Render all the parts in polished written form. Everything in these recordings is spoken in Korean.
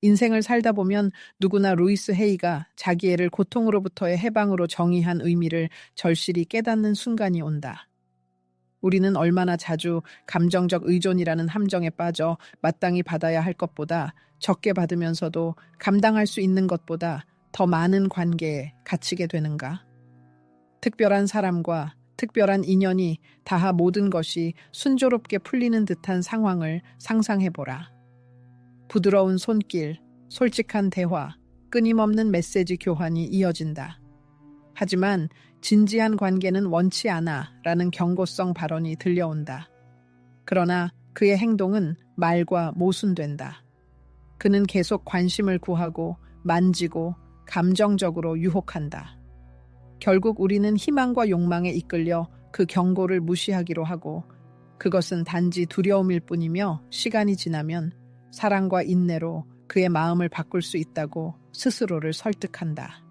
인생을 살다 보면 누구나 루이스 헤이가 자기 애를 고통으로부터의 해방으로 정의한 의미를 절실히 깨닫는 순간이 온다. 우리는 얼마나 자주 감정적 의존이라는 함정에 빠져 마땅히 받아야 할 것보다 적게 받으면서도 감당할 수 있는 것보다 더 많은 관계에 갇히게 되는가? 특별한 사람과 특별한 인연이 닿아 모든 것이 순조롭게 풀리는 듯한 상황을 상상해보라. 부드러운 손길, 솔직한 대화, 끊임없는 메시지 교환이 이어진다. 하지만 진지한 관계는 원치 않아 라는 경고성 발언이 들려온다. 그러나 그의 행동은 말과 모순된다. 그는 계속 관심을 구하고 만지고 감정적으로 유혹한다. 결국 우리는 희망과 욕망에 이끌려 그 경고를 무시하기로 하고 그것은 단지 두려움일 뿐이며 시간이 지나면 사랑과 인내로 그의 마음을 바꿀 수 있다고 스스로를 설득한다.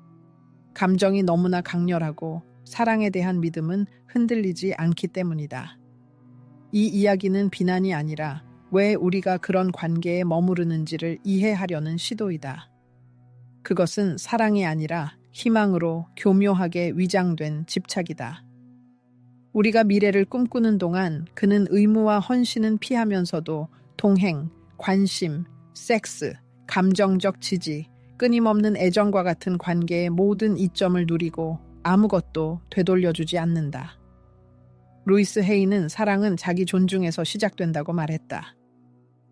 감정이 너무나 강렬하고 사랑에 대한 믿음은 흔들리지 않기 때문이다. 이 이야기는 비난이 아니라 왜 우리가 그런 관계에 머무르는지를 이해하려는 시도이다. 그것은 사랑이 아니라 희망으로 교묘하게 위장된 집착이다. 우리가 미래를 꿈꾸는 동안 그는 의무와 헌신은 피하면서도 동행, 관심, 섹스, 감정적 지지, 끊임없는 애정과 같은 관계의 모든 이점을 누리고 아무것도 되돌려주지 않는다. 루이스 헤이는 사랑은 자기 존중에서 시작된다고 말했다.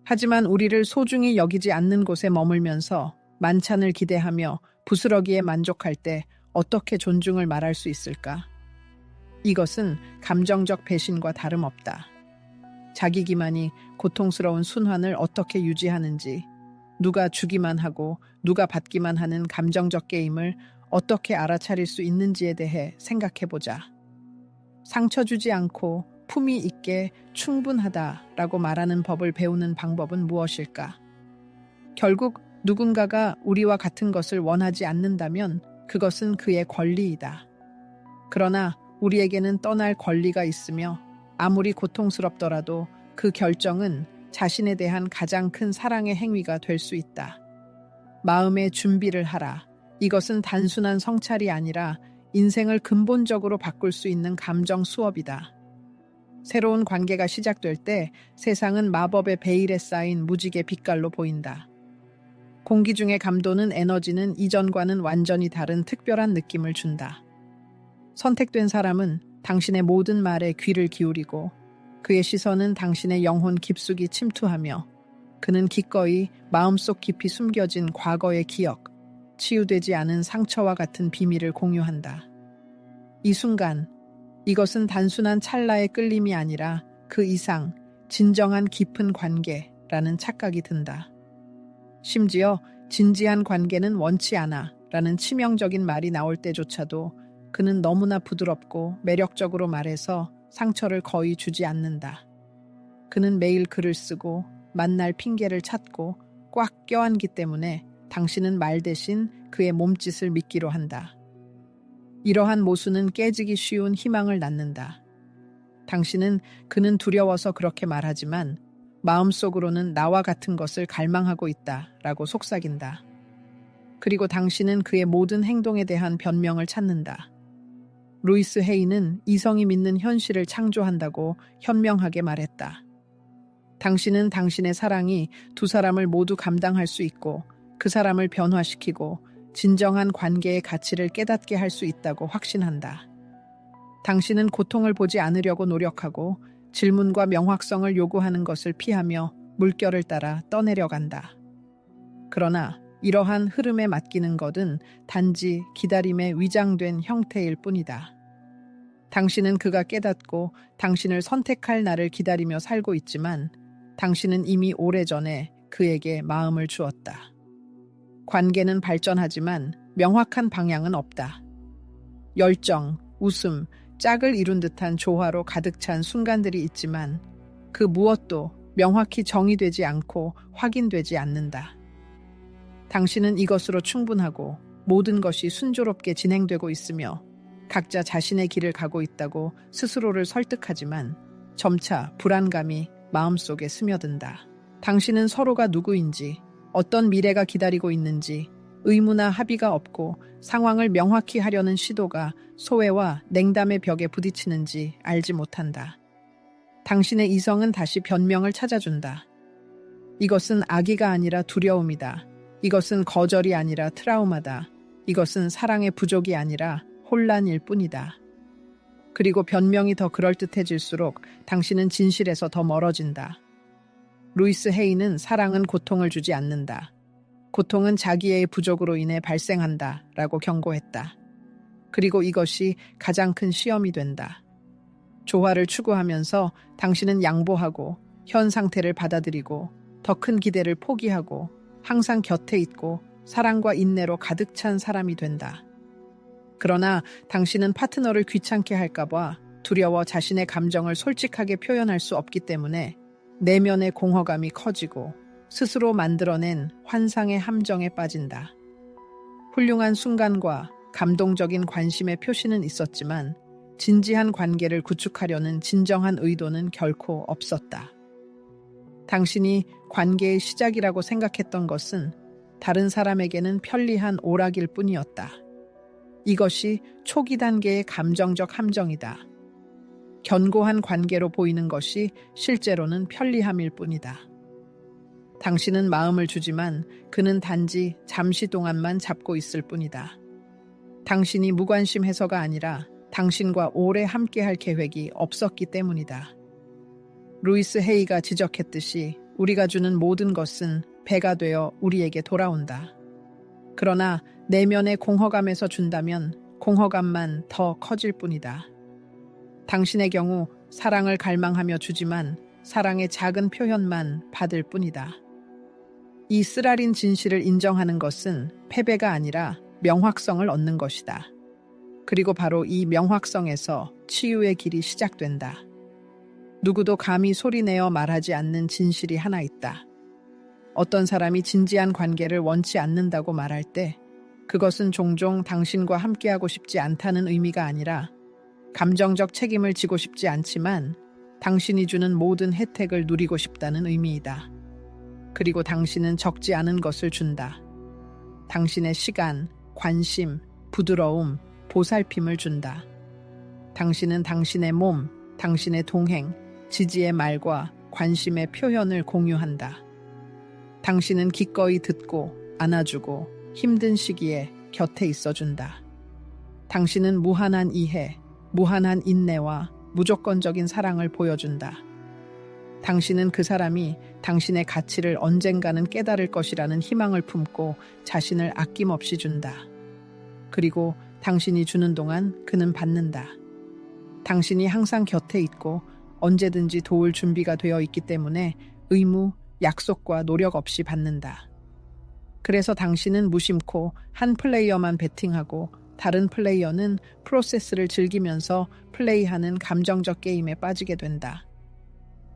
하지만 우리를 소중히 여기지 않는 곳에 머물면서 만찬을 기대하며 부스러기에 만족할 때 어떻게 존중을 말할 수 있을까? 이것은 감정적 배신과 다름없다. 자기 기만이 고통스러운 순환을 어떻게 유지하는지, 누가 주기만 하고 누가 받기만 하는 감정적 게임을 어떻게 알아차릴 수 있는지에 대해 생각해보자. 상처 주지 않고 품위 있게 충분하다라고 말하는 법을 배우는 방법은 무엇일까? 결국 누군가가 우리와 같은 것을 원하지 않는다면 그것은 그의 권리이다. 그러나 우리에게는 떠날 권리가 있으며 아무리 고통스럽더라도 그 결정은 자신에 대한 가장 큰 사랑의 행위가 될 수 있다. 마음의 준비를 하라. 이것은 단순한 성찰이 아니라 인생을 근본적으로 바꿀 수 있는 감정 수업이다. 새로운 관계가 시작될 때 세상은 마법의 베일에 쌓인 무지개 빛깔로 보인다. 공기 중의 감도는 에너지는 이전과는 완전히 다른 특별한 느낌을 준다. 선택된 사람은 당신의 모든 말에 귀를 기울이고 그의 시선은 당신의 영혼 깊숙이 침투하며 그는 기꺼이 마음속 깊이 숨겨진 과거의 기억, 치유되지 않은 상처와 같은 비밀을 공유한다. 이 순간, 이것은 단순한 찰나의 끌림이 아니라 그 이상 진정한 깊은 관계라는 착각이 든다. 심지어 진지한 관계는 원치 않아 라는 치명적인 말이 나올 때조차도 그는 너무나 부드럽고 매력적으로 말해서 상처를 거의 주지 않는다. 그는 매일 글을 쓰고 만날 핑계를 찾고 꽉 껴안기 때문에 당신은 말 대신 그의 몸짓을 믿기로 한다. 이러한 모순은 깨지기 쉬운 희망을 낳는다. 당신은 그는 두려워서 그렇게 말하지만 마음속으로는 나와 같은 것을 갈망하고 있다라고 속삭인다. 그리고 당신은 그의 모든 행동에 대한 변명을 찾는다. 루이스 헤이는 이성이 믿는 현실을 창조한다고 현명하게 말했다. 당신은 당신의 사랑이 두 사람을 모두 감당할 수 있고 그 사람을 변화시키고 진정한 관계의 가치를 깨닫게 할 수 있다고 확신한다. 당신은 고통을 보지 않으려고 노력하고 질문과 명확성을 요구하는 것을 피하며 물결을 따라 떠내려간다. 그러나 이러한 흐름에 맡기는 것은 단지 기다림의 위장된 형태일 뿐이다. 당신은 그가 깨닫고 당신을 선택할 날을 기다리며 살고 있지만 당신은 이미 오래전에 그에게 마음을 주었다. 관계는 발전하지만 명확한 방향은 없다. 열정, 웃음, 짝을 이룬 듯한 조화로 가득 찬 순간들이 있지만 그 무엇도 명확히 정의되지 않고 확인되지 않는다. 당신은 이것으로 충분하고 모든 것이 순조롭게 진행되고 있으며 각자 자신의 길을 가고 있다고 스스로를 설득하지만 점차 불안감이 마음속에 스며든다. 당신은 서로가 누구인지, 어떤 미래가 기다리고 있는지 의무나 합의가 없고 상황을 명확히 하려는 시도가 소외와 냉담의 벽에 부딪히는지 알지 못한다. 당신의 이성은 다시 변명을 찾아준다. 이것은 악의가 아니라 두려움이다. 이것은 거절이 아니라 트라우마다. 이것은 사랑의 부족이 아니라 혼란일 뿐이다. 그리고 변명이 더 그럴듯해질수록 당신은 진실에서 더 멀어진다. 루이스 헤이는 사랑은 고통을 주지 않는다. 고통은 자기의 부족으로 인해 발생한다 라고 경고했다. 그리고 이것이 가장 큰 시험이 된다. 조화를 추구하면서 당신은 양보하고 현 상태를 받아들이고 더 큰 기대를 포기하고 항상 곁에 있고 사랑과 인내로 가득 찬 사람이 된다. 그러나 당신은 파트너를 귀찮게 할까봐 두려워 자신의 감정을 솔직하게 표현할 수 없기 때문에 내면의 공허감이 커지고 스스로 만들어낸 환상의 함정에 빠진다. 훌륭한 순간과 감동적인 관심의 표시는 있었지만 진지한 관계를 구축하려는 진정한 의도는 결코 없었다. 당신이 관계의 시작이라고 생각했던 것은 다른 사람에게는 편리한 오락일 뿐이었다. 이것이 초기 단계의 감정적 함정이다. 견고한 관계로 보이는 것이 실제로는 편리함일 뿐이다. 당신은 마음을 주지만 그는 단지 잠시 동안만 잡고 있을 뿐이다. 당신이 무관심해서가 아니라 당신과 오래 함께할 계획이 없었기 때문이다. 루이스 헤이가 지적했듯이 우리가 주는 모든 것은 배가 되어 우리에게 돌아온다. 그러나 내면의 공허감에서 준다면 공허감만 더 커질 뿐이다. 당신의 경우 사랑을 갈망하며 주지만 사랑의 작은 표현만 받을 뿐이다. 이 쓰라린 진실을 인정하는 것은 패배가 아니라 명확성을 얻는 것이다. 그리고 바로 이 명확성에서 치유의 길이 시작된다. 누구도 감히 소리내어 말하지 않는 진실이 하나 있다. 어떤 사람이 진지한 관계를 원치 않는다고 말할 때 그것은 종종 당신과 함께하고 싶지 않다는 의미가 아니라 감정적 책임을 지고 싶지 않지만 당신이 주는 모든 혜택을 누리고 싶다는 의미이다. 그리고 당신은 적지 않은 것을 준다. 당신의 시간, 관심, 부드러움, 보살핌을 준다. 당신은 당신의 몸, 당신의 동행, 지지의 말과 관심의 표현을 공유한다. 당신은 기꺼이 듣고 안아주고 힘든 시기에 곁에 있어준다. 당신은 무한한 이해, 무한한 인내와 무조건적인 사랑을 보여준다. 당신은 그 사람이 당신의 가치를 언젠가는 깨달을 것이라는 희망을 품고 자신을 아낌없이 준다. 그리고 당신이 주는 동안 그는 받는다. 당신이 항상 곁에 있고 언제든지 도울 준비가 되어 있기 때문에 의무, 약속과 노력 없이 받는다. 그래서 당신은 무심코 한 플레이어만 배팅하고 다른 플레이어는 프로세스를 즐기면서 플레이하는 감정적 게임에 빠지게 된다.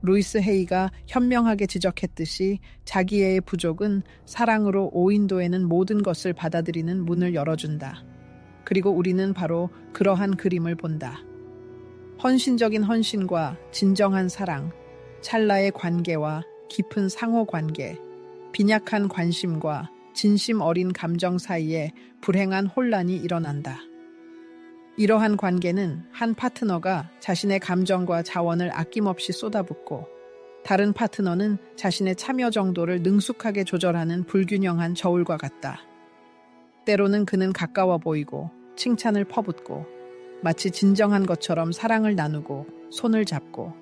루이스 헤이가 현명하게 지적했듯이 자기의 부족은 사랑으로 오인도에는 모든 것을 받아들이는 문을 열어준다. 그리고 우리는 바로 그러한 그림을 본다. 헌신적인 헌신과 진정한 사랑, 찰나의 관계와 깊은 상호 관계, 빈약한 관심과 진심 어린 감정 사이에 불행한 혼란이 일어난다. 이러한 관계는 한 파트너가 자신의 감정과 자원을 아낌없이 쏟아붓고 다른 파트너는 자신의 참여 정도를 능숙하게 조절하는 불균형한 저울과 같다. 때로는 그는 가까워 보이고 칭찬을 퍼붓고 마치 진정한 것처럼 사랑을 나누고 손을 잡고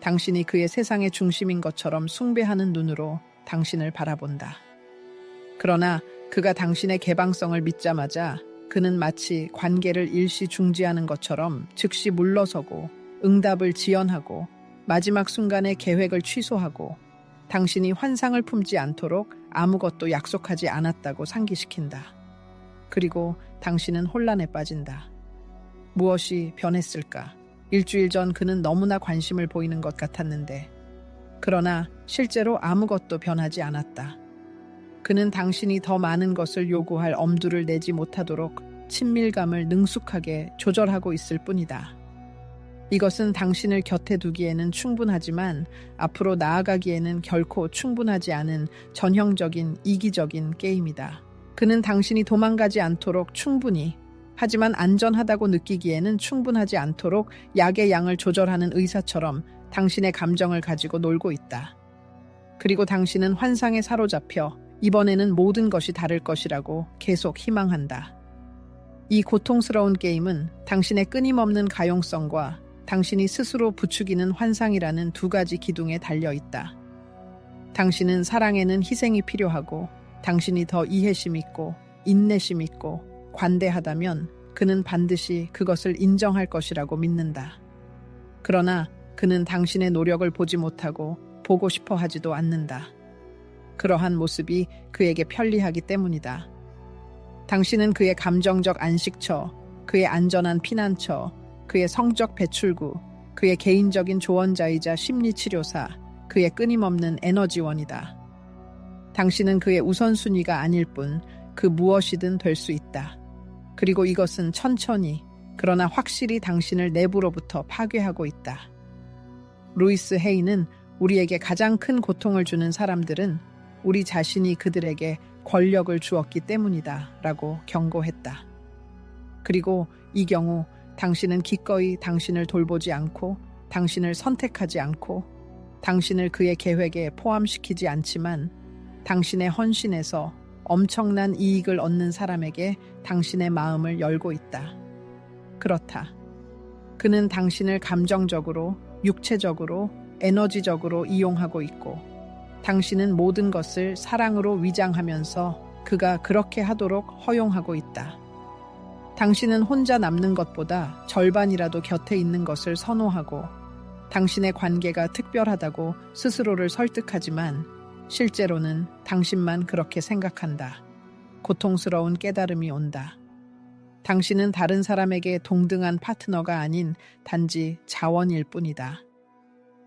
당신이 그의 세상의 중심인 것처럼 숭배하는 눈으로 당신을 바라본다. 그러나 그가 당신의 개방성을 믿자마자 그는 마치 관계를 일시 중지하는 것처럼 즉시 물러서고 응답을 지연하고 마지막 순간에 계획을 취소하고 당신이 환상을 품지 않도록 아무것도 약속하지 않았다고 상기시킨다. 그리고 당신은 혼란에 빠진다. 무엇이 변했을까? 일주일 전 그는 너무나 관심을 보이는 것 같았는데 그러나 실제로 아무것도 변하지 않았다. 그는 당신이 더 많은 것을 요구할 엄두를 내지 못하도록 친밀감을 능숙하게 조절하고 있을 뿐이다. 이것은 당신을 곁에 두기에는 충분하지만 앞으로 나아가기에는 결코 충분하지 않은 전형적인 이기적인 게임이다. 그는 당신이 도망가지 않도록 충분히, 하지만 안전하다고 느끼기에는 충분하지 않도록 약의 양을 조절하는 의사처럼 당신의 감정을 가지고 놀고 있다. 그리고 당신은 환상에 사로잡혀 이번에는 모든 것이 다를 것이라고 계속 희망한다. 이 고통스러운 게임은 당신의 끊임없는 가용성과 당신이 스스로 부추기는 환상이라는 두 가지 기둥에 달려 있다. 당신은 사랑에는 희생이 필요하고 당신이 더 이해심 있고 인내심 있고 관대하다면 그는 반드시 그것을 인정할 것이라고 믿는다. 그러나 그는 당신의 노력을 보지 못하고 보고 싶어 하지도 않는다. 그러한 모습이 그에게 편리하기 때문이다. 당신은 그의 감정적 안식처, 그의 안전한 피난처, 그의 성적 배출구, 그의 개인적인 조언자이자 심리치료사, 그의 끊임없는 에너지원이다. 당신은 그의 우선순위가 아닐 뿐 그 무엇이든 될 수 있다. 그리고 이것은 천천히, 그러나 확실히 당신을 내부로부터 파괴하고 있다. 루이스 헤이는 우리에게 가장 큰 고통을 주는 사람들은 우리 자신이 그들에게 권력을 주었기 때문이다 라고 경고했다. 그리고 이 경우 당신은 기꺼이 당신을 돌보지 않고 당신을 선택하지 않고 당신을 그의 계획에 포함시키지 않지만 당신의 헌신에서 엄청난 이익을 얻는 사람에게 당신의 마음을 열고 있다. 그렇다. 그는 당신을 감정적으로, 육체적으로, 에너지적으로 이용하고 있고 당신은 모든 것을 사랑으로 위장하면서 그가 그렇게 하도록 허용하고 있다. 당신은 혼자 남는 것보다 절반이라도 곁에 있는 것을 선호하고 당신의 관계가 특별하다고 스스로를 설득하지만 실제로는 당신만 그렇게 생각한다. 고통스러운 깨달음이 온다. 당신은 다른 사람에게 동등한 파트너가 아닌 단지 자원일 뿐이다.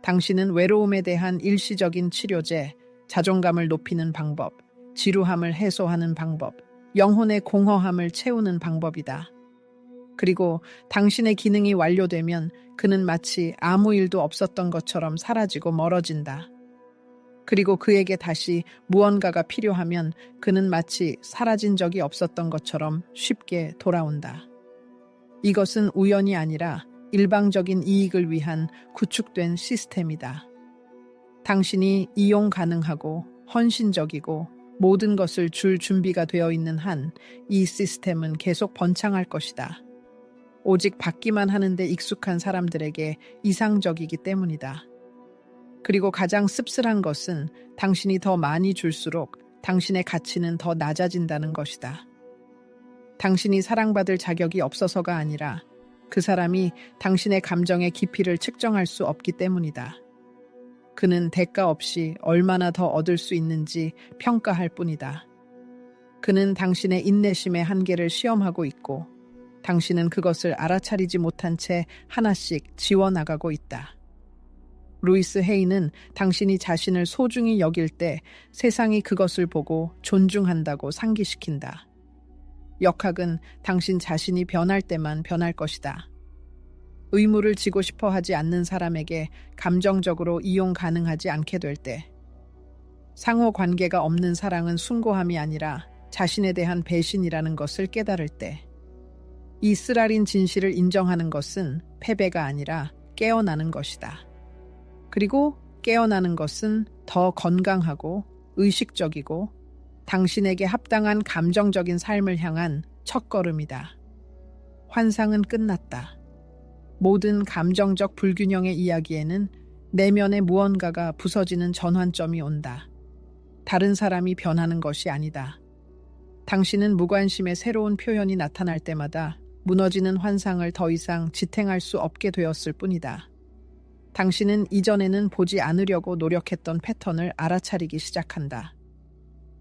당신은 외로움에 대한 일시적인 치료제, 자존감을 높이는 방법, 지루함을 해소하는 방법, 영혼의 공허함을 채우는 방법이다. 그리고 당신의 기능이 완료되면 그는 마치 아무 일도 없었던 것처럼 사라지고 멀어진다. 그리고 그에게 다시 무언가가 필요하면 그는 마치 사라진 적이 없었던 것처럼 쉽게 돌아온다. 이것은 우연이 아니라 일방적인 이익을 위한 구축된 시스템이다. 당신이 이용 가능하고 헌신적이고 모든 것을 줄 준비가 되어 있는 한 이 시스템은 계속 번창할 것이다. 오직 받기만 하는데 익숙한 사람들에게 이상적이기 때문이다. 그리고 가장 씁쓸한 것은 당신이 더 많이 줄수록 당신의 가치는 더 낮아진다는 것이다. 당신이 사랑받을 자격이 없어서가 아니라 그 사람이 당신의 감정의 깊이를 측정할 수 없기 때문이다. 그는 대가 없이 얼마나 더 얻을 수 있는지 평가할 뿐이다. 그는 당신의 인내심의 한계를 시험하고 있고 당신은 그것을 알아차리지 못한 채 하나씩 지워나가고 있다. 루이스 헤이는 당신이 자신을 소중히 여길 때 세상이 그것을 보고 존중한다고 상기시킨다. 역학은 당신 자신이 변할 때만 변할 것이다. 의무를 지고 싶어 하지 않는 사람에게 감정적으로 이용 가능하지 않게 될 때, 상호 관계가 없는 사랑은 숭고함이 아니라 자신에 대한 배신이라는 것을 깨달을 때, 이 쓰라린 진실을 인정하는 것은 패배가 아니라 깨어나는 것이다. 그리고 깨어나는 것은 더 건강하고 의식적이고 당신에게 합당한 감정적인 삶을 향한 첫걸음이다. 환상은 끝났다. 모든 감정적 불균형의 이야기에는 내면의 무언가가 부서지는 전환점이 온다. 다른 사람이 변하는 것이 아니다. 당신은 무관심의 새로운 표현이 나타날 때마다 무너지는 환상을 더 이상 지탱할 수 없게 되었을 뿐이다. 당신은 이전에는 보지 않으려고 노력했던 패턴을 알아차리기 시작한다.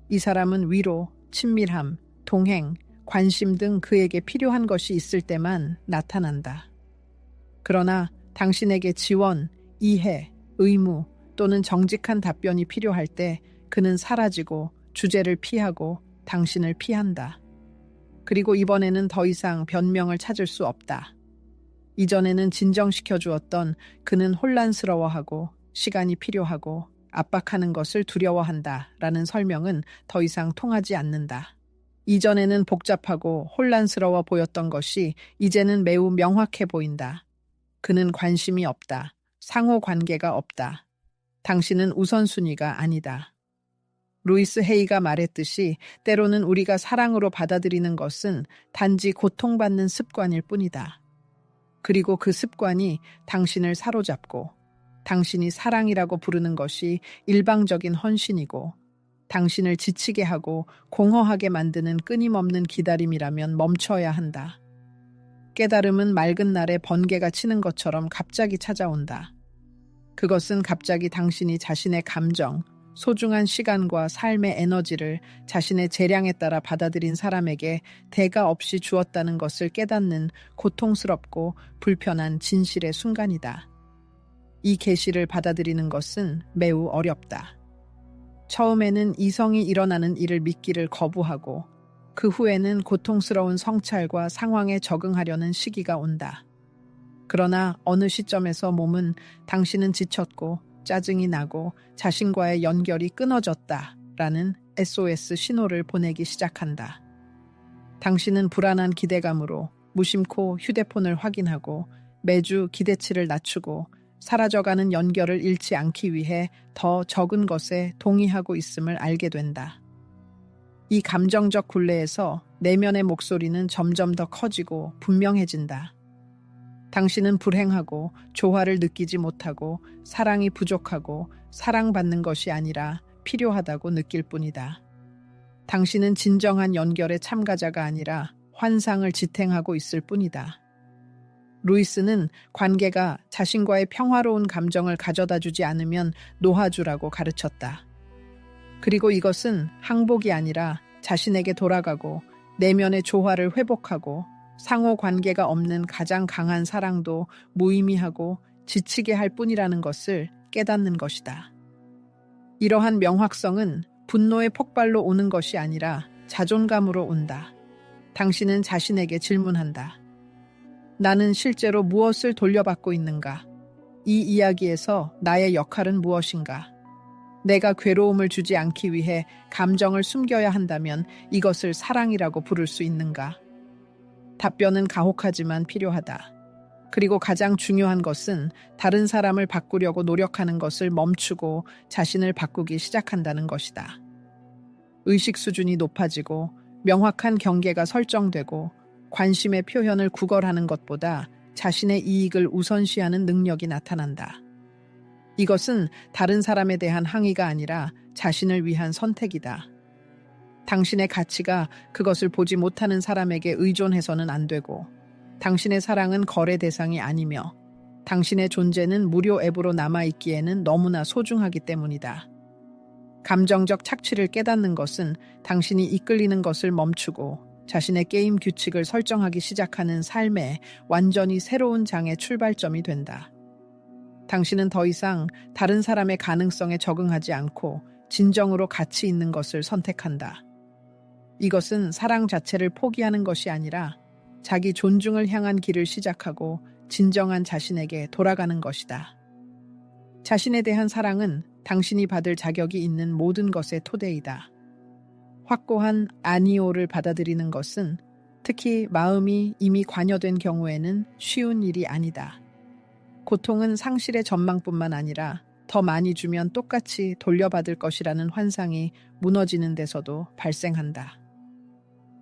이 사람은 위로, 친밀함, 동행, 관심 등 그에게 필요한 것이 있을 때만 나타난다. 그러나 당신에게 지원, 이해, 의무 또는 정직한 답변이 필요할 때 그는 사라지고 주제를 피하고 당신을 피한다. 그리고 이번에는 더 이상 변명을 찾을 수 없다. 이전에는 진정시켜 주었던 그는 혼란스러워하고 시간이 필요하고 압박하는 것을 두려워한다 라는 설명은 더 이상 통하지 않는다. 이전에는 복잡하고 혼란스러워 보였던 것이 이제는 매우 명확해 보인다. 그는 관심이 없다. 상호 관계가 없다. 당신은 우선순위가 아니다. 루이스 헤이가 말했듯이 때로는 우리가 사랑으로 받아들이는 것은 단지 고통받는 습관일 뿐이다. 그리고 그 습관이 당신을 사로잡고 당신이 사랑이라고 부르는 것이 일방적인 헌신이고 당신을 지치게 하고 공허하게 만드는 끊임없는 기다림이라면 멈춰야 한다. 깨달음은 맑은 날에 번개가 치는 것처럼 갑자기 찾아온다. 그것은 갑자기 당신이 자신의 감정, 소중한 시간과 삶의 에너지를 자신의 재량에 따라 받아들인 사람에게 대가 없이 주었다는 것을 깨닫는 고통스럽고 불편한 진실의 순간이다. 이 계시를 받아들이는 것은 매우 어렵다. 처음에는 이성이 일어나는 일을 믿기를 거부하고 그 후에는 고통스러운 성찰과 상황에 적응하려는 시기가 온다. 그러나 어느 시점에서 몸은 당신은 지쳤고 짜증이 나고 자신과의 연결이 끊어졌다라는 SOS 신호를 보내기 시작한다. 당신은 불안한 기대감으로 무심코 휴대폰을 확인하고 매주 기대치를 낮추고 사라져가는 연결을 잃지 않기 위해 더 적은 것에 동의하고 있음을 알게 된다. 이 감정적 굴레에서 내면의 목소리는 점점 더 커지고 분명해진다. 당신은 불행하고 조화를 느끼지 못하고 사랑이 부족하고 사랑받는 것이 아니라 필요하다고 느낄 뿐이다. 당신은 진정한 연결의 참가자가 아니라 환상을 지탱하고 있을 뿐이다. 루이스는 관계가 자신과의 평화로운 감정을 가져다 주지 않으면 놓아주라고 가르쳤다. 그리고 이것은 항복이 아니라 자신에게 돌아가고 내면의 조화를 회복하고 상호 관계가 없는 가장 강한 사랑도 무의미하고 지치게 할 뿐이라는 것을 깨닫는 것이다. 이러한 명확성은 분노의 폭발로 오는 것이 아니라 자존감으로 온다. 당신은 자신에게 질문한다. 나는 실제로 무엇을 돌려받고 있는가? 이 이야기에서 나의 역할은 무엇인가? 내가 괴로움을 주지 않기 위해 감정을 숨겨야 한다면 이것을 사랑이라고 부를 수 있는가? 답변은 가혹하지만 필요하다. 그리고 가장 중요한 것은 다른 사람을 바꾸려고 노력하는 것을 멈추고 자신을 바꾸기 시작한다는 것이다. 의식 수준이 높아지고 명확한 경계가 설정되고 관심의 표현을 구걸하는 것보다 자신의 이익을 우선시하는 능력이 나타난다. 이것은 다른 사람에 대한 항의가 아니라 자신을 위한 선택이다. 당신의 가치가 그것을 보지 못하는 사람에게 의존해서는 안 되고 당신의 사랑은 거래 대상이 아니며 당신의 존재는 무료 앱으로 남아있기에는 너무나 소중하기 때문이다. 감정적 착취를 깨닫는 것은 당신이 이끌리는 것을 멈추고 자신의 게임 규칙을 설정하기 시작하는 삶의 완전히 새로운 장의 출발점이 된다. 당신은 더 이상 다른 사람의 가능성에 적응하지 않고 진정으로 가치 있는 것을 선택한다. 이것은 사랑 자체를 포기하는 것이 아니라 자기 존중을 향한 길을 시작하고 진정한 자신에게 돌아가는 것이다. 자신에 대한 사랑은 당신이 받을 자격이 있는 모든 것의 토대이다. 확고한 아니오를 받아들이는 것은 특히 마음이 이미 관여된 경우에는 쉬운 일이 아니다. 고통은 상실의 전망뿐만 아니라 더 많이 주면 똑같이 돌려받을 것이라는 환상이 무너지는 데서도 발생한다.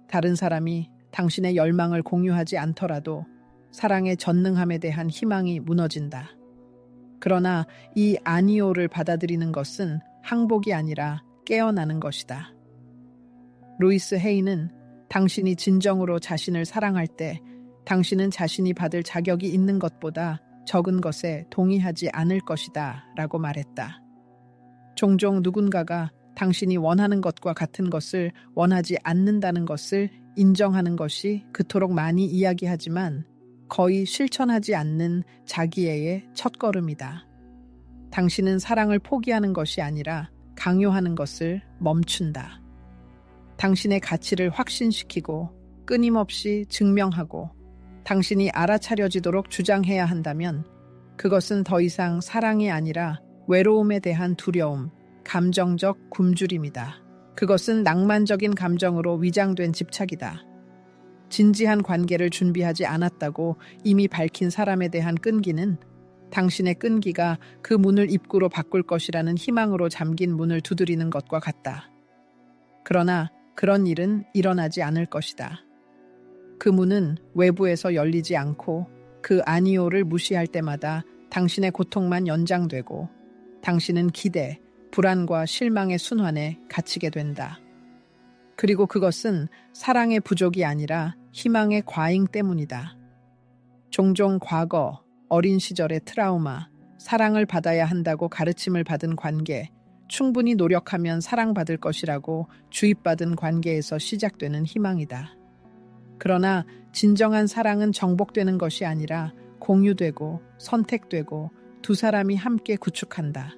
다른 사람이 당신의 열망을 공유하지 않더라도 사랑의 전능함에 대한 희망이 무너진다. 그러나 이 아니오를 받아들이는 것은 항복이 아니라 깨어나는 것이다. 루이스 헤이는 당신이 진정으로 자신을 사랑할 때 당신은 자신이 받을 자격이 있는 것보다 적은 것에 동의하지 않을 것이다 라고 말했다. 종종 누군가가 당신이 원하는 것과 같은 것을 원하지 않는다는 것을 인정하는 것이 그토록 많이 이야기하지만 거의 실천하지 않는 자기애의 첫걸음이다. 당신은 사랑을 포기하는 것이 아니라 강요하는 것을 멈춘다. 당신의 가치를 확신시키고 끊임없이 증명하고 당신이 알아차려지도록 주장해야 한다면 그것은 더 이상 사랑이 아니라 외로움에 대한 두려움, 감정적 굶주림이다. 그것은 낭만적인 감정으로 위장된 집착이다. 진지한 관계를 준비하지 않았다고 이미 밝힌 사람에 대한 끈기는 당신의 끈기가 그 문을 입구로 바꿀 것이라는 희망으로 잠긴 문을 두드리는 것과 같다. 그러나 그런 일은 일어나지 않을 것이다. 그 문은 외부에서 열리지 않고 그 아니오를 무시할 때마다 당신의 고통만 연장되고 당신은 기대, 불안과 실망의 순환에 갇히게 된다. 그리고 그것은 사랑의 부족이 아니라 희망의 과잉 때문이다. 종종 과거, 어린 시절의 트라우마, 사랑을 받아야 한다고 가르침을 받은 관계, 충분히 노력하면 사랑받을 것이라고 주입받은 관계에서 시작되는 희망이다. 그러나 진정한 사랑은 정복되는 것이 아니라 공유되고 선택되고 두 사람이 함께 구축한다.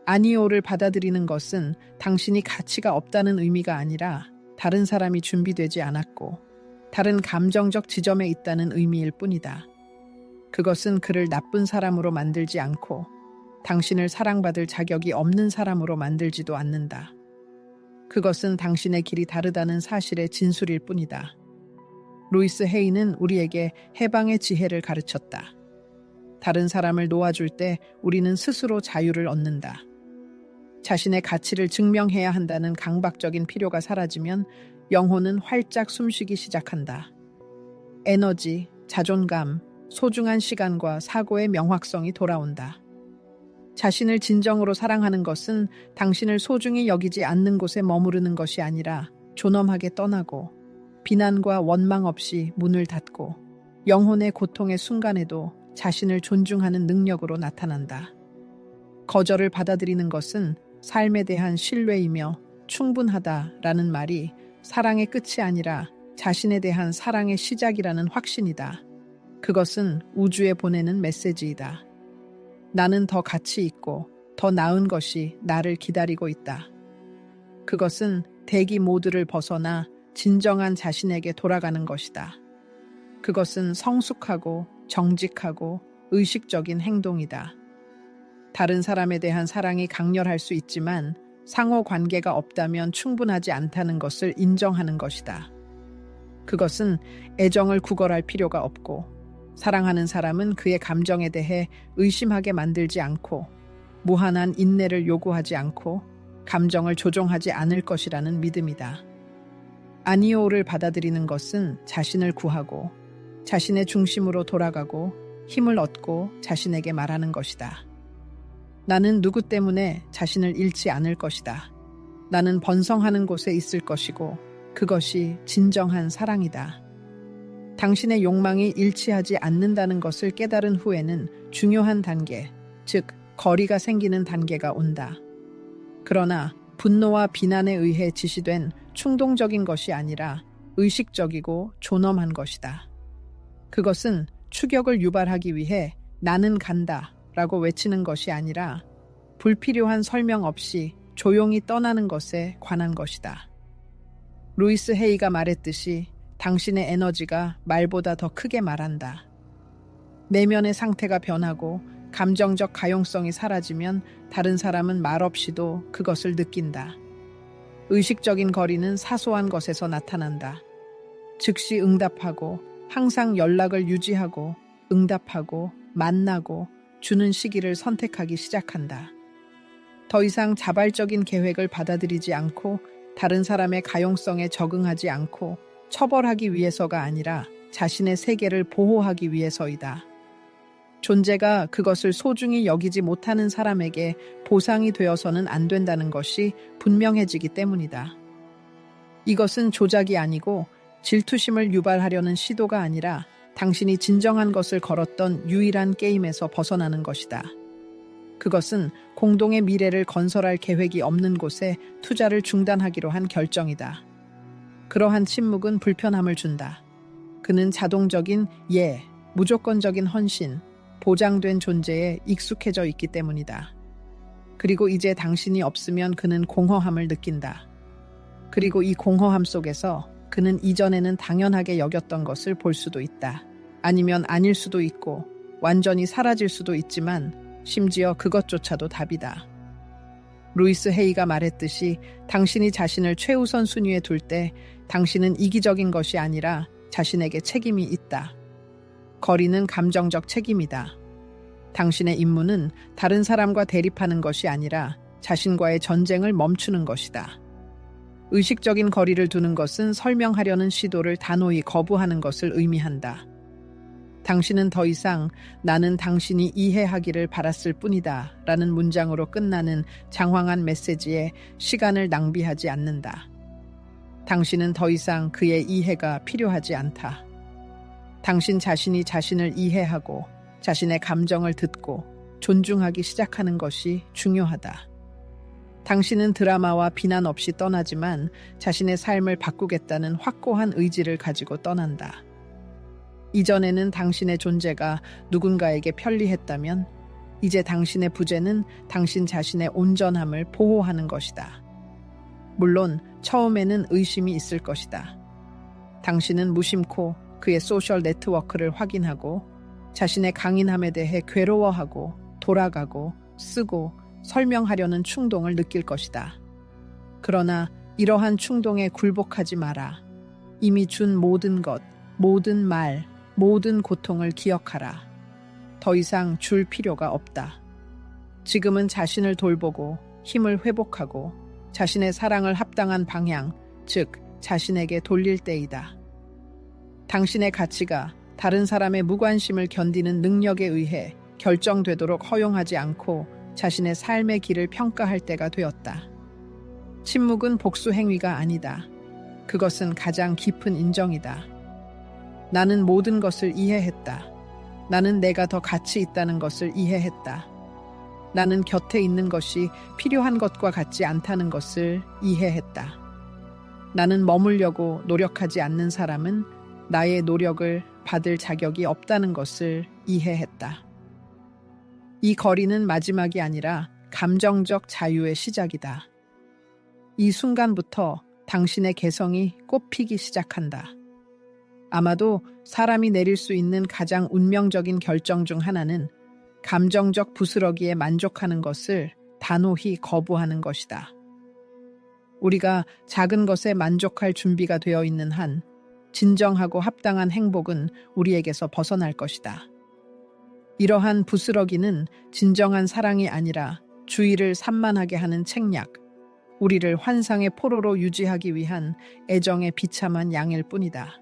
아니오를 받아들이는 것은 당신이 가치가 없다는 의미가 아니라 다른 사람이 준비되지 않았고 다른 감정적 지점에 있다는 의미일 뿐이다. 그것은 그를 나쁜 사람으로 만들지 않고 당신을 사랑받을 자격이 없는 사람으로 만들지도 않는다. 그것은 당신의 길이 다르다는 사실의 진술일 뿐이다. 루이스 헤이는 우리에게 해방의 지혜를 가르쳤다. 다른 사람을 놓아줄 때 우리는 스스로 자유를 얻는다. 자신의 가치를 증명해야 한다는 강박적인 필요가 사라지면 영혼은 활짝 숨쉬기 시작한다. 에너지, 자존감, 소중한 시간과 사고의 명확성이 돌아온다. 자신을 진정으로 사랑하는 것은 당신을 소중히 여기지 않는 곳에 머무르는 것이 아니라 존엄하게 떠나고 비난과 원망 없이 문을 닫고 영혼의 고통의 순간에도 자신을 존중하는 능력으로 나타난다. 거절을 받아들이는 것은 삶에 대한 신뢰이며 충분하다라는 말이 사랑의 끝이 아니라 자신에 대한 사랑의 시작이라는 확신이다. 그것은 우주에 보내는 메시지이다. 나는 더 가치 있고 더 나은 것이 나를 기다리고 있다. 그것은 대기 모드를 벗어나 진정한 자신에게 돌아가는 것이다. 그것은 성숙하고 정직하고 의식적인 행동이다. 다른 사람에 대한 사랑이 강렬할 수 있지만 상호 관계가 없다면 충분하지 않다는 것을 인정하는 것이다. 그것은 애정을 구걸할 필요가 없고 사랑하는 사람은 그의 감정에 대해 의심하게 만들지 않고 무한한 인내를 요구하지 않고 감정을 조종하지 않을 것이라는 믿음이다. 아니오를 받아들이는 것은 자신을 구하고 자신의 중심으로 돌아가고 힘을 얻고 자신에게 말하는 것이다. 나는 누구 때문에 자신을 잃지 않을 것이다. 나는 번성하는 곳에 있을 것이고 그것이 진정한 사랑이다. 당신의 욕망이 일치하지 않는다는 것을 깨달은 후에는 중요한 단계, 즉 거리가 생기는 단계가 온다. 그러나 분노와 비난에 의해 지시된 충동적인 것이 아니라 의식적이고 존엄한 것이다. 그것은 추격을 유발하기 위해 나는 간다 라고 외치는 것이 아니라 불필요한 설명 없이 조용히 떠나는 것에 관한 것이다. 루이스 헤이가 말했듯이 당신의 에너지가 말보다 더 크게 말한다. 내면의 상태가 변하고 감정적 가용성이 사라지면 다른 사람은 말없이도 그것을 느낀다. 의식적인 거리는 사소한 것에서 나타난다. 즉시 응답하고 항상 연락을 유지하고 응답하고 만나고 주는 시기를 선택하기 시작한다. 더 이상 자발적인 계획을 받아들이지 않고 다른 사람의 가용성에 적응하지 않고 처벌하기 위해서가 아니라 자신의 세계를 보호하기 위해서이다. 존재가 그것을 소중히 여기지 못하는 사람에게 보상이 되어서는 안 된다는 것이 분명해지기 때문이다. 이것은 조작이 아니고 질투심을 유발하려는 시도가 아니라 당신이 진정한 것을 걸었던 유일한 게임에서 벗어나는 것이다. 그것은 공동의 미래를 건설할 계획이 없는 곳에 투자를 중단하기로 한 결정이다. 그러한 침묵은 불편함을 준다. 그는 자동적인 예, 무조건적인 헌신, 보장된 존재에 익숙해져 있기 때문이다. 그리고 이제 당신이 없으면 그는 공허함을 느낀다. 그리고 이 공허함 속에서 그는 이전에는 당연하게 여겼던 것을 볼 수도 있다. 아니면 아닐 수도 있고 완전히 사라질 수도 있지만 심지어 그것조차도 답이다. 루이스 헤이가 말했듯이 당신이 자신을 최우선 순위에 둘 때 당신은 이기적인 것이 아니라 자신에게 책임이 있다. 거리는 감정적 책임이다. 당신의 임무는 다른 사람과 대립하는 것이 아니라 자신과의 전쟁을 멈추는 것이다. 의식적인 거리를 두는 것은 설명하려는 시도를 단호히 거부하는 것을 의미한다. 당신은 더 이상 나는 당신이 이해하기를 바랐을 뿐이다 라는 문장으로 끝나는 장황한 메시지에 시간을 낭비하지 않는다. 당신은 더 이상 그의 이해가 필요하지 않다. 당신 자신이 자신을 이해하고 자신의 감정을 듣고 존중하기 시작하는 것이 중요하다. 당신은 드라마와 비난 없이 떠나지만 자신의 삶을 바꾸겠다는 확고한 의지를 가지고 떠난다. 이전에는 당신의 존재가 누군가에게 편리했다면 이제 당신의 부재는 당신 자신의 온전함을 보호하는 것이다. 물론 처음에는 의심이 있을 것이다. 당신은 무심코 그의 소셜 네트워크를 확인하고 자신의 강인함에 대해 괴로워하고 돌아가고 쓰고 설명하려는 충동을 느낄 것이다. 그러나 이러한 충동에 굴복하지 마라. 이미 준 모든 것, 모든 말, 모든 고통을 기억하라. 더 이상 줄 필요가 없다. 지금은 자신을 돌보고 힘을 회복하고 자신의 사랑을 합당한 방향, 즉 자신에게 돌릴 때이다. 당신의 가치가 다른 사람의 무관심을 견디는 능력에 의해 결정되도록 허용하지 않고 자신의 삶의 길을 평가할 때가 되었다. 침묵은 복수 행위가 아니다. 그것은 가장 깊은 인정이다. 나는 모든 것을 이해했다. 나는 내가 더 가치 있다는 것을 이해했다. 나는 곁에 있는 것이 필요한 것과 같지 않다는 것을 이해했다. 나는 머물려고 노력하지 않는 사람은 나의 노력을 받을 자격이 없다는 것을 이해했다. 이 거리는 마지막이 아니라 감정적 자유의 시작이다. 이 순간부터 당신의 개성이 꽃피기 시작한다. 아마도 사람이 내릴 수 있는 가장 운명적인 결정 중 하나는 감정적 부스러기에 만족하는 것을 단호히 거부하는 것이다. 우리가 작은 것에 만족할 준비가 되어 있는 한 진정하고 합당한 행복은 우리에게서 벗어날 것이다. 이러한 부스러기는 진정한 사랑이 아니라 주의를 산만하게 하는 책략, 우리를 환상의 포로로 유지하기 위한 애정의 비참한 양일 뿐이다.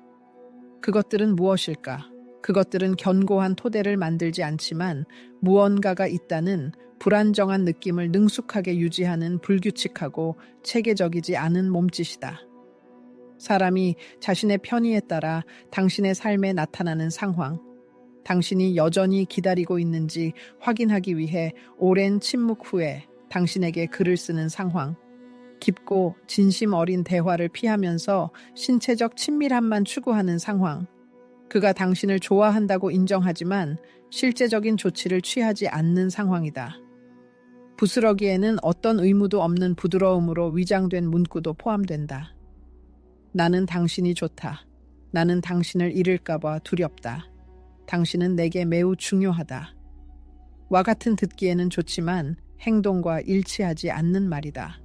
그것들은 무엇일까? 그것들은 견고한 토대를 만들지 않지만 무언가가 있다는 불안정한 느낌을 능숙하게 유지하는 불규칙하고 체계적이지 않은 몸짓이다. 사람이 자신의 편의에 따라 당신의 삶에 나타나는 상황, 당신이 여전히 기다리고 있는지 확인하기 위해 오랜 침묵 후에 당신에게 글을 쓰는 상황, 깊고 진심 어린 대화를 피하면서 신체적 친밀함만 추구하는 상황, 그가 당신을 좋아한다고 인정하지만 실제적인 조치를 취하지 않는 상황이다. 부스러기에는 어떤 의무도 없는 부드러움으로 위장된 문구도 포함된다. 나는 당신이 좋다. 나는 당신을 잃을까봐 두렵다. 당신은 내게 매우 중요하다. 와 같은 듣기에는 좋지만 행동과 일치하지 않는 말이다.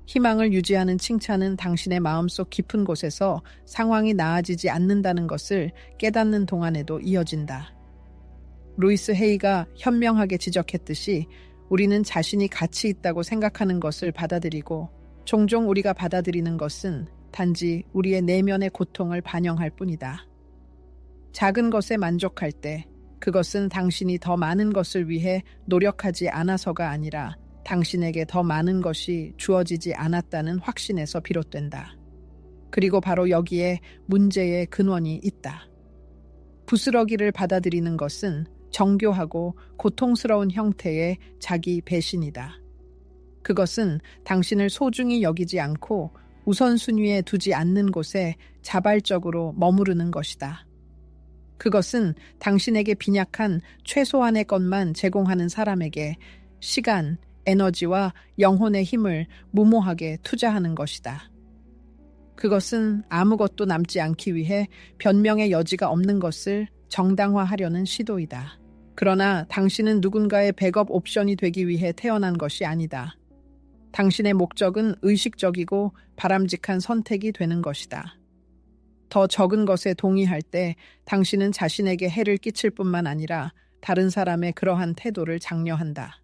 희망을 유지하는 칭찬은 당신의 마음속 깊은 곳에서 상황이 나아지지 않는다는 것을 깨닫는 동안에도 이어진다. 루이스 헤이가 현명하게 지적했듯이 우리는 자신이 가치 있다고 생각하는 것을 받아들이고 종종 우리가 받아들이는 것은 단지 우리의 내면의 고통을 반영할 뿐이다. 작은 것에 만족할 때 그것은 당신이 더 많은 것을 위해 노력하지 않아서가 아니라 당신에게 더 많은 것이 주어지지 않았다는 확신에서 비롯된다. 그리고 바로 여기에 문제의 근원이 있다. 부스러기를 받아들이는 것은 정교하고 고통스러운 형태의 자기 배신이다. 그것은 당신을 소중히 여기지 않고 우선순위에 두지 않는 곳에 자발적으로 머무르는 것이다. 그것은 당신에게 빈약한 최소한의 것만 제공하는 사람에게 시간, 에너지와 영혼의 힘을 무모하게 투자하는 것이다. 그것은 아무것도 남지 않기 위해 변명의 여지가 없는 것을 정당화하려는 시도이다. 그러나 당신은 누군가의 백업 옵션이 되기 위해 태어난 것이 아니다. 당신의 목적은 의식적이고 바람직한 선택이 되는 것이다. 더 적은 것에 동의할 때 당신은 자신에게 해를 끼칠 뿐만 아니라 다른 사람의 그러한 태도를 장려한다.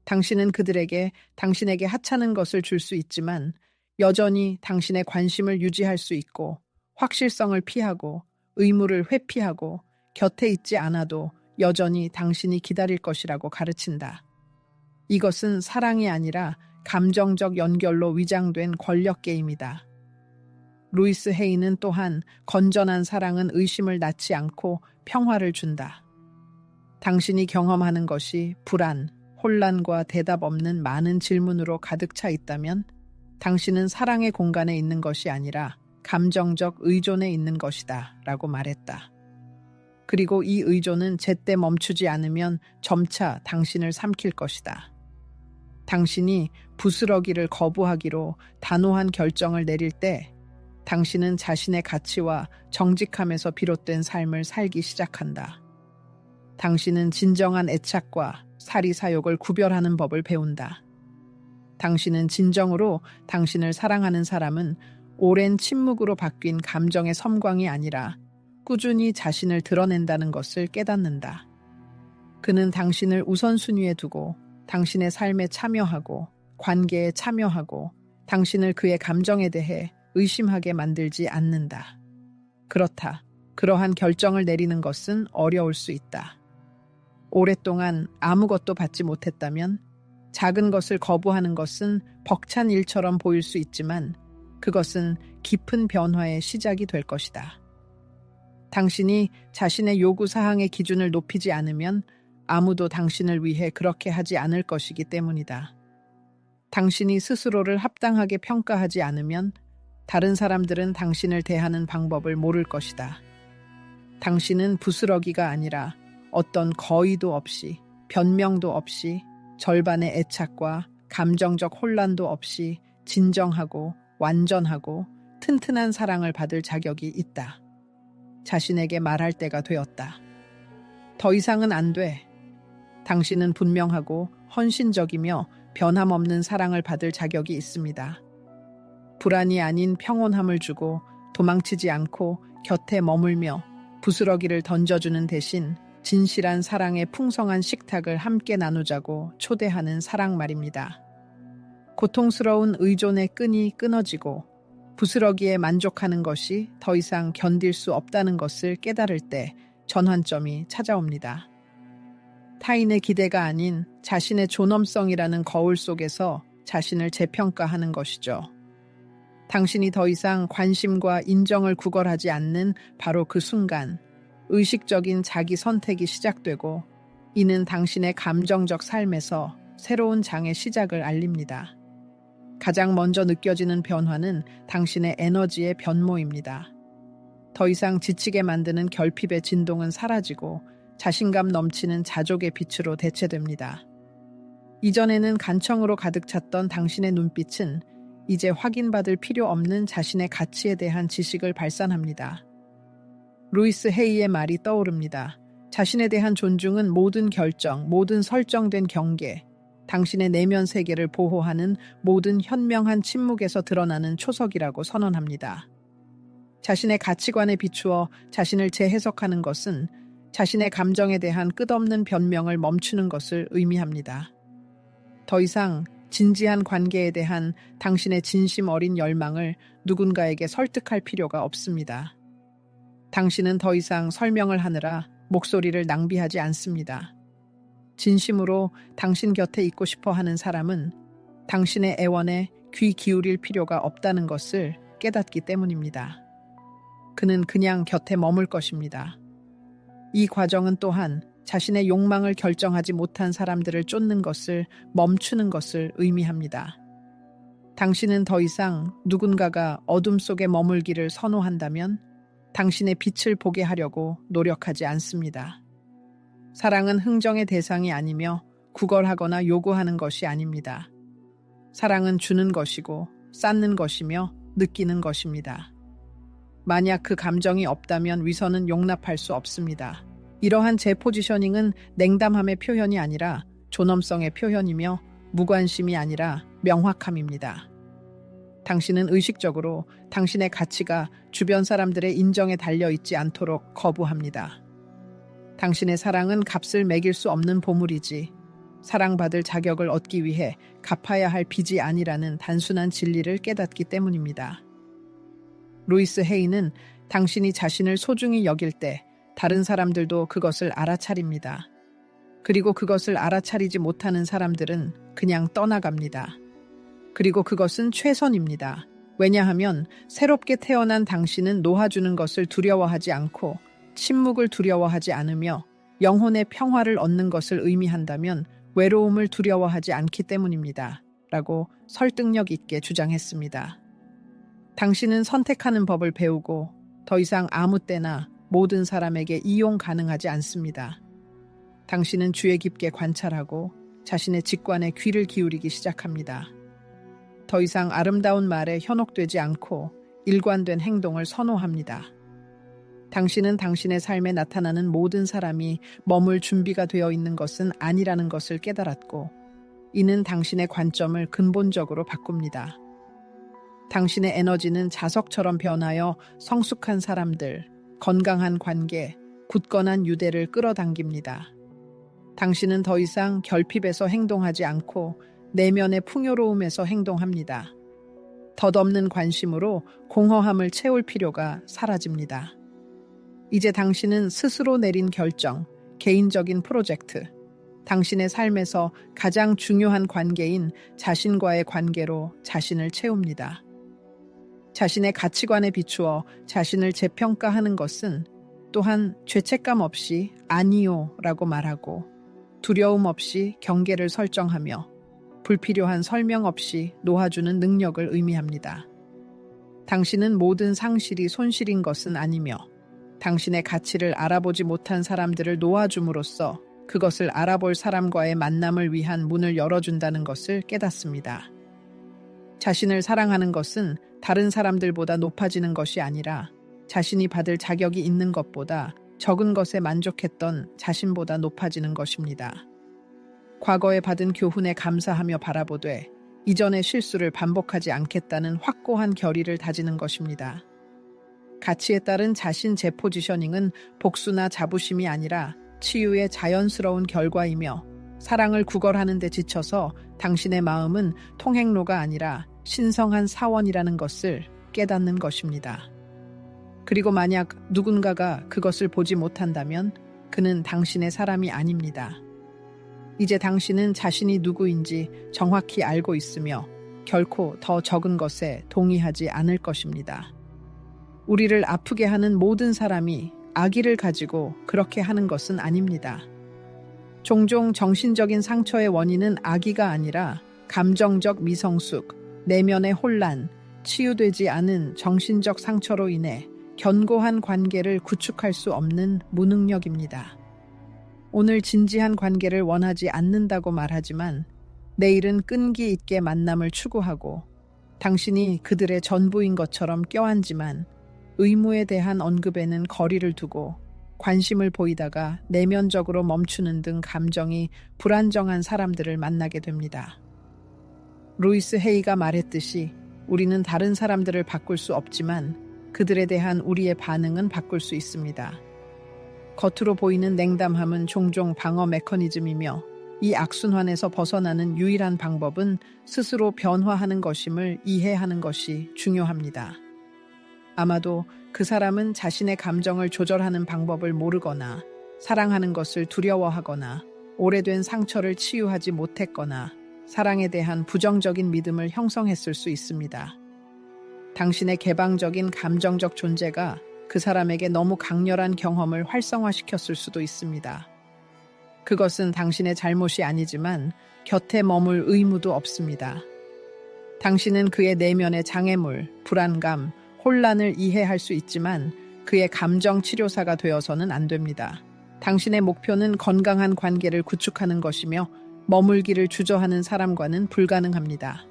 당신은 그들에게 당신에게 하찮은 것을 줄 수 있지만 여전히 당신의 관심을 유지할 수 있고 확실성을 피하고 의무를 회피하고 곁에 있지 않아도 여전히 당신이 기다릴 것이라고 가르친다. 이것은 사랑이 아니라 감정적 연결로 위장된 권력 게임이다. 루이스 헤이는 또한 건전한 사랑은 의심을 낳지 않고 평화를 준다. 당신이 경험하는 것이 불안, 혼란과 대답 없는 많은 질문으로 가득 차 있다면 당신은 사랑의 공간에 있는 것이 아니라 감정적 의존에 있는 것이다 라고 말했다. 그리고 이 의존은 제때 멈추지 않으면 점차 당신을 삼킬 것이다. 당신이 부스러기를 거부하기로 단호한 결정을 내릴 때 당신은 자신의 가치와 정직함에서 비롯된 삶을 살기 시작한다. 당신은 진정한 애착과 사리사욕을 구별하는 법을 배운다. 당신은 진정으로 당신을 사랑하는 사람은 오랜 침묵으로 바뀐 감정의 섬광이 아니라 꾸준히 자신을 드러낸다는 것을 깨닫는다. 그는 당신을 우선순위에 두고 당신의 삶에 참여하고 관계에 참여하고 당신을 그의 감정에 대해 의심하게 만들지 않는다. 그렇다. 그러한 결정을 내리는 것은 어려울 수 있다. 오랫동안 아무것도 받지 못했다면 작은 것을 거부하는 것은 벅찬 일처럼 보일 수 있지만 그것은 깊은 변화의 시작이 될 것이다. 당신이 자신의 요구 사항의 기준을 높이지 않으면 아무도 당신을 위해 그렇게 하지 않을 것이기 때문이다. 당신이 스스로를 합당하게 평가하지 않으면 다른 사람들은 당신을 대하는 방법을 모를 것이다. 당신은 부스러기가 아니라 어떤 거의도 없이, 변명도 없이, 절반의 애착과 감정적 혼란도 없이 진정하고 완전하고 튼튼한 사랑을 받을 자격이 있다. 자신에게 말할 때가 되었다. 더 이상은 안 돼. 당신은 분명하고 헌신적이며 변함없는 사랑을 받을 자격이 있습니다. 불안이 아닌 평온함을 주고 도망치지 않고 곁에 머물며 부스러기를 던져주는 대신 진실한 사랑의 풍성한 식탁을 함께 나누자고 초대하는 사랑 말입니다. 고통스러운 의존의 끈이 끊어지고 부스러기에 만족하는 것이 더 이상 견딜 수 없다는 것을 깨달을 때 전환점이 찾아옵니다. 타인의 기대가 아닌 자신의 존엄성이라는 거울 속에서 자신을 재평가하는 것이죠. 당신이 더 이상 관심과 인정을 구걸하지 않는 바로 그 순간 의식적인 자기 선택이 시작되고 이는 당신의 감정적 삶에서 새로운 장의 시작을 알립니다. 가장 먼저 느껴지는 변화는 당신의 에너지의 변모입니다. 더 이상 지치게 만드는 결핍의 진동은 사라지고 자신감 넘치는 자족의 빛으로 대체됩니다. 이전에는 간청으로 가득 찼던 당신의 눈빛은 이제 확인받을 필요 없는 자신의 가치에 대한 지식을 발산합니다. 루이스 헤이의 말이 떠오릅니다. 자신에 대한 존중은 모든 결정, 모든 설정된 경계, 당신의 내면 세계를 보호하는 모든 현명한 침묵에서 드러나는 초석이라고 선언합니다. 자신의 가치관에 비추어 자신을 재해석하는 것은 자신의 감정에 대한 끝없는 변명을 멈추는 것을 의미합니다. 더 이상 진지한 관계에 대한 당신의 진심 어린 열망을 누군가에게 설득할 필요가 없습니다. 당신은 더 이상 설명을 하느라 목소리를 낭비하지 않습니다. 진심으로 당신 곁에 있고 싶어 하는 사람은 당신의 애원에 귀 기울일 필요가 없다는 것을 깨닫기 때문입니다. 그는 그냥 곁에 머물 것입니다. 이 과정은 또한 자신의 욕망을 결정하지 못한 사람들을 쫓는 것을 멈추는 것을 의미합니다. 당신은 더 이상 누군가가 어둠 속에 머물기를 선호한다면 당신의 빛을 보게 하려고 노력하지 않습니다. 사랑은 흥정의 대상이 아니며 구걸하거나 요구하는 것이 아닙니다. 사랑은 주는 것이고 쌓는 것이며 느끼는 것입니다. 만약 그 감정이 없다면 위선은 용납할 수 없습니다. 이러한 제 포지셔닝은 냉담함의 표현이 아니라 존엄성의 표현이며 무관심이 아니라 명확함입니다. 당신은 의식적으로 당신의 가치가 주변 사람들의 인정에 달려있지 않도록 거부합니다. 당신의 사랑은 값을 매길 수 없는 보물이지 사랑받을 자격을 얻기 위해 갚아야 할 빚이 아니라는 단순한 진리를 깨닫기 때문입니다. 루이스 헤이는 당신이 자신을 소중히 여길 때 다른 사람들도 그것을 알아차립니다. 그리고 그것을 알아차리지 못하는 사람들은 그냥 떠나갑니다. 그리고 그것은 최선입니다. 왜냐하면 새롭게 태어난 당신은 놓아주는 것을 두려워하지 않고 침묵을 두려워하지 않으며 영혼의 평화를 얻는 것을 의미한다면 외로움을 두려워하지 않기 때문입니다. 라고 설득력 있게 주장했습니다. 당신은 선택하는 법을 배우고 더 이상 아무 때나 모든 사람에게 이용 가능하지 않습니다. 당신은 주의 깊게 관찰하고 자신의 직관에 귀를 기울이기 시작합니다. 더 이상 아름다운 말에 현혹되지 않고 일관된 행동을 선호합니다. 당신은 당신의 삶에 나타나는 모든 사람이 머물 준비가 되어 있는 것은 아니라는 것을 깨달았고, 이는 당신의 관점을 근본적으로 바꿉니다. 당신의 에너지는 자석처럼 변하여 성숙한 사람들, 건강한 관계, 굳건한 유대를 끌어당깁니다. 당신은 더 이상 결핍에서 행동하지 않고 내면의 풍요로움에서 행동합니다. 덧없는 관심으로 공허함을 채울 필요가 사라집니다. 이제 당신은 스스로 내린 결정, 개인적인 프로젝트, 당신의 삶에서 가장 중요한 관계인 자신과의 관계로 자신을 채웁니다. 자신의 가치관에 비추어 자신을 재평가하는 것은 또한 죄책감 없이 아니요 라고 말하고 두려움 없이 경계를 설정하며 불필요한 설명 없이 놓아주는 능력을 의미합니다. 당신은 모든 상실이 손실인 것은 아니며 당신의 가치를 알아보지 못한 사람들을 놓아줌으로써 그것을 알아볼 사람과의 만남을 위한 문을 열어준다는 것을 깨닫습니다. 자신을 사랑하는 것은 다른 사람들보다 높아지는 것이 아니라 자신이 받을 자격이 있는 것보다 적은 것에 만족했던 자신보다 높아지는 것입니다. 과거에 받은 교훈에 감사하며 바라보되 이전의 실수를 반복하지 않겠다는 확고한 결의를 다지는 것입니다. 가치에 따른 자신 재포지셔닝은 복수나 자부심이 아니라 치유의 자연스러운 결과이며 사랑을 구걸하는 데 지쳐서 당신의 마음은 통행로가 아니라 신성한 사원이라는 것을 깨닫는 것입니다. 그리고 만약 누군가가 그것을 보지 못한다면 그는 당신의 사람이 아닙니다. 이제 당신은 자신이 누구인지 정확히 알고 있으며 결코 더 적은 것에 동의하지 않을 것입니다. 우리를 아프게 하는 모든 사람이 악의를 가지고 그렇게 하는 것은 아닙니다. 종종 정신적인 상처의 원인은 악의가 아니라 감정적 미성숙, 내면의 혼란, 치유되지 않은 정신적 상처로 인해 견고한 관계를 구축할 수 없는 무능력입니다. 오늘 진지한 관계를 원하지 않는다고 말하지만 내일은 끈기 있게 만남을 추구하고 당신이 그들의 전부인 것처럼 껴안지만 의무에 대한 언급에는 거리를 두고 관심을 보이다가 내면적으로 멈추는 등 감정이 불안정한 사람들을 만나게 됩니다. 루이스 헤이가 말했듯이 우리는 다른 사람들을 바꿀 수 없지만 그들에 대한 우리의 반응은 바꿀 수 있습니다. 겉으로 보이는 냉담함은 종종 방어 메커니즘이며 이 악순환에서 벗어나는 유일한 방법은 스스로 변화하는 것임을 이해하는 것이 중요합니다. 아마도 그 사람은 자신의 감정을 조절하는 방법을 모르거나 사랑하는 것을 두려워하거나 오래된 상처를 치유하지 못했거나 사랑에 대한 부정적인 믿음을 형성했을 수 있습니다. 당신의 개방적인 감정적 존재가 그 사람에게 너무 강렬한 경험을 활성화시켰을 수도 있습니다. 그것은 당신의 잘못이 아니지만 곁에 머물 의무도 없습니다. 당신은 그의 내면의 장애물, 불안감, 혼란을 이해할 수 있지만 그의 감정 치료사가 되어서는 안 됩니다. 당신의 목표는 건강한 관계를 구축하는 것이며 머물기를 주저하는 사람과는 불가능합니다.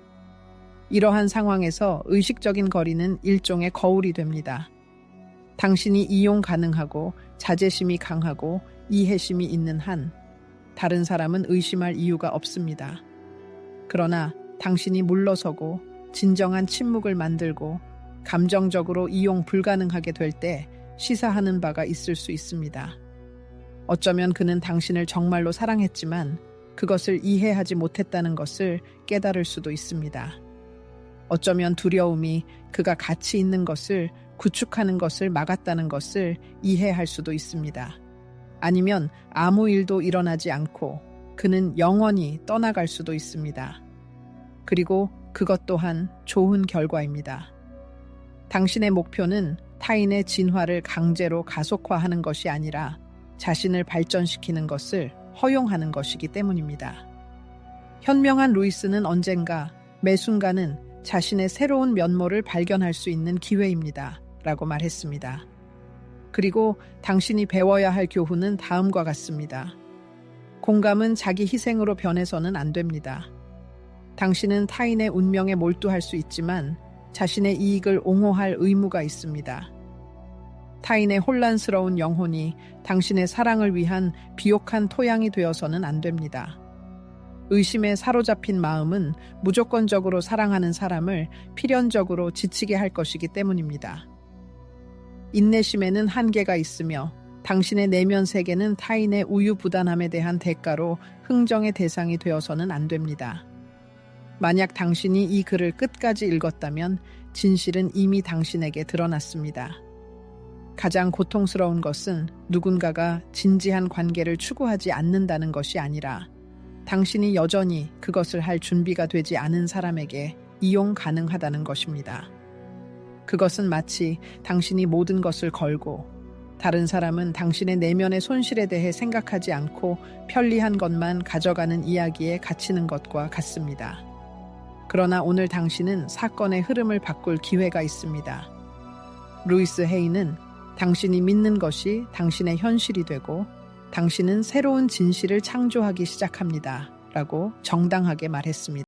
이러한 상황에서 의식적인 거리는 일종의 거울이 됩니다. 당신이 이용 가능하고 자제심이 강하고 이해심이 있는 한 다른 사람은 의심할 이유가 없습니다. 그러나 당신이 물러서고 진정한 침묵을 만들고 감정적으로 이용 불가능하게 될 때 시사하는 바가 있을 수 있습니다. 어쩌면 그는 당신을 정말로 사랑했지만 그것을 이해하지 못했다는 것을 깨달을 수도 있습니다. 어쩌면 두려움이 그가 가치 있는 것을 구축하는 것을 막았다는 것을 이해할 수도 있습니다. 아니면 아무 일도 일어나지 않고 그는 영원히 떠나갈 수도 있습니다. 그리고 그것 또한 좋은 결과입니다. 당신의 목표는 타인의 진화를 강제로 가속화하는 것이 아니라 자신을 발전시키는 것을 허용하는 것이기 때문입니다. 현명한 루이스는 언젠가 매 순간은 자신의 새로운 면모를 발견할 수 있는 기회입니다. 라고 말했습니다. 그리고 당신이 배워야 할 교훈은 다음과 같습니다. 공감은 자기 희생으로 변해서는 안 됩니다. 당신은 타인의 운명에 몰두할 수 있지만 자신의 이익을 옹호할 의무가 있습니다. 타인의 혼란스러운 영혼이 당신의 사랑을 위한 비옥한 토양이 되어서는 안 됩니다. 의심에 사로잡힌 마음은 무조건적으로 사랑하는 사람을 필연적으로 지치게 할 것이기 때문입니다. 인내심에는 한계가 있으며 당신의 내면 세계는 타인의 우유부단함에 대한 대가로 흥정의 대상이 되어서는 안 됩니다. 만약 당신이 이 글을 끝까지 읽었다면 진실은 이미 당신에게 드러났습니다. 가장 고통스러운 것은 누군가가 진지한 관계를 추구하지 않는다는 것이 아니라 당신이 여전히 그것을 할 준비가 되지 않은 사람에게 이용 가능하다는 것입니다. 그것은 마치 당신이 모든 것을 걸고 다른 사람은 당신의 내면의 손실에 대해 생각하지 않고 편리한 것만 가져가는 이야기에 갇히는 것과 같습니다. 그러나 오늘 당신은 사건의 흐름을 바꿀 기회가 있습니다. 루이스 헤이는 당신이 믿는 것이 당신의 현실이 되고 당신은 새로운 진실을 창조하기 시작합니다. 라고 정당하게 말했습니다.